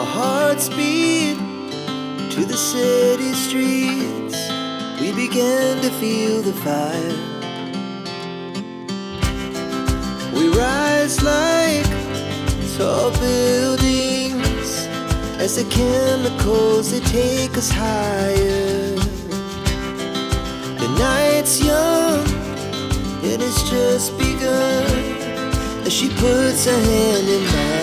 Our hearts beat to the city streets. We began to feel the fire. We rise like tall buildings as the chemicals, they take us higher. The night's young and it's just begun as she puts her hand in mine.